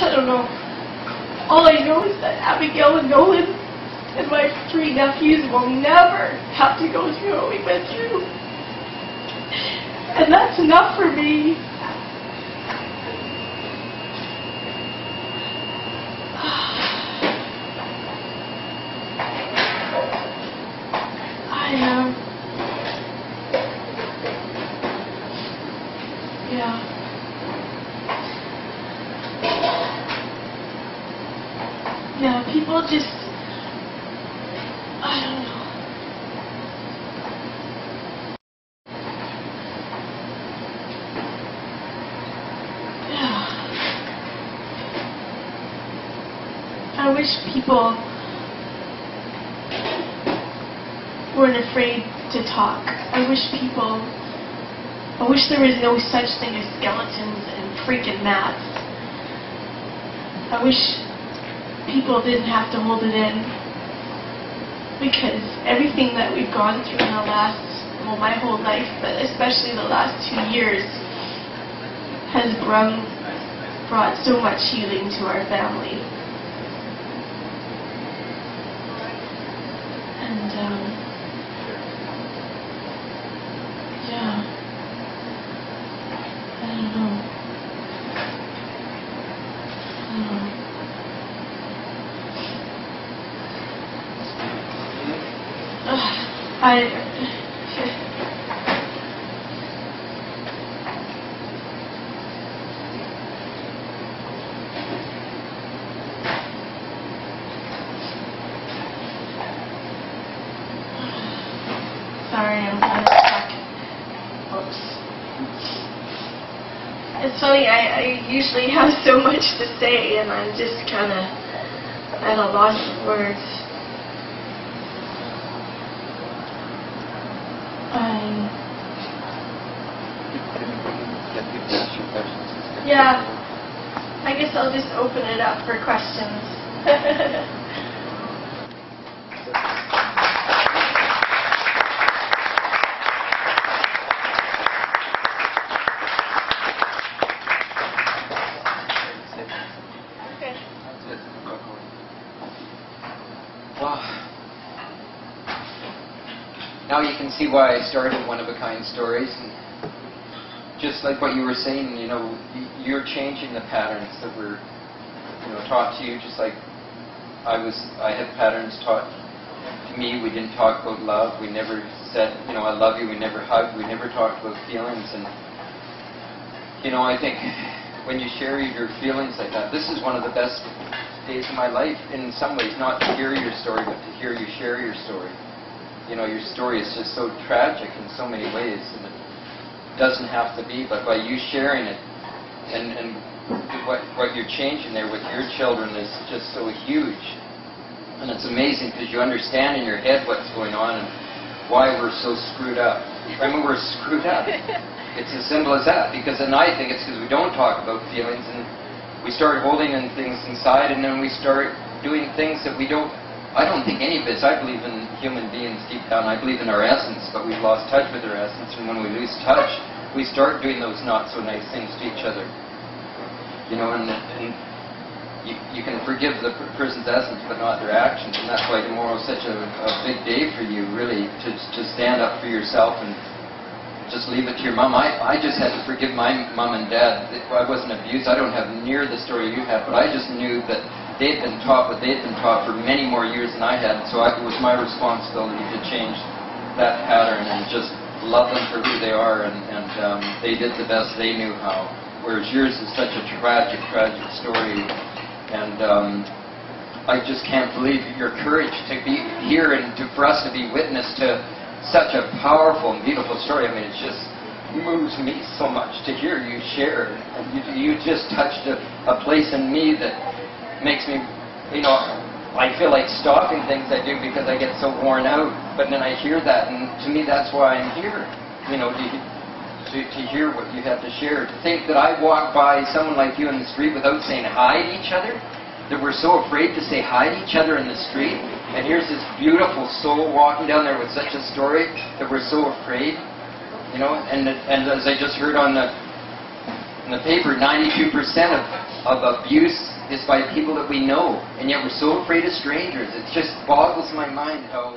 I don't know. All I know is that Abigail and Nolan and my 3 nephews will never have to go through what we went through. And that's enough for me. Yeah, people just, I don't know. Yeah. I wish people weren't afraid to talk. I wish there was no such thing as skeletons and freaking mats. I wish people didn't have to hold it in, because everything that we've gone through in the last, well, my whole life, but especially the last 2 years, has brought so much healing to our family. And yeah, I don't know. Sorry, I'm kind of stuck. Oops. It's funny, I usually have so much to say, and I'm just kind of at a loss of words. Yeah, I guess I'll just open it up for questions. Okay. Wow. Now you can see why I started One-of-a-Kind Stories. And just like what you were saying, you know, you're changing the patterns that were, you know, taught to you. Just like I had patterns taught to me. We didn't talk about love. We never said, you know, I love you. We never hugged. We never talked about feelings. And you know, I think when you share your feelings like that, this is one of the best days of my life. In some ways, not to hear your story, but to hear you share your story. You know, your story is just so tragic in so many ways. And doesn't have to be, but by you sharing it and what you're changing there with your children is just so huge. And it's amazing because you understand in your head what's going on and why we're so screwed up. I mean, we're screwed up. It's as simple as that. Because then I think it's because we don't talk about feelings and we start holding in things inside, and then we start doing things that we don't. I don't think any of us, I believe in human beings deep down, I believe in our essence, but we've lost touch with our essence, and when we lose touch, we start doing those not so nice things to each other. You know, and you can forgive the person's essence, but not their actions, and that's why tomorrow is such a big day for you, really, to stand up for yourself and just leave it to your mom. I just had to forgive my mom and dad. I wasn't abused. I don't have near the story you have, but I just knew that they'd been taught what they'd been taught for many more years than I had, so it was my responsibility to change that pattern and just love them for who they are, and they did the best they knew how. Whereas yours is such a tragic, tragic story, and I just can't believe your courage to be here and for us to be witness to such a powerful and beautiful story. I mean, it just moves me so much to hear you share. And you just touched a place in me that makes me, you know, I feel like stopping things I do because I get so worn out. But then I hear that, and to me that's why I'm here. You know, to hear what you have to share. To think that I walk by someone like you in the street without saying hi to each other, that we're so afraid to say hi to each other in the street, and here's this beautiful soul walking down there with such a story that we're so afraid. You know, and as I just heard on the in the paper, 92% of abuse is by people that we know, and yet we're so afraid of strangers. It just boggles my mind how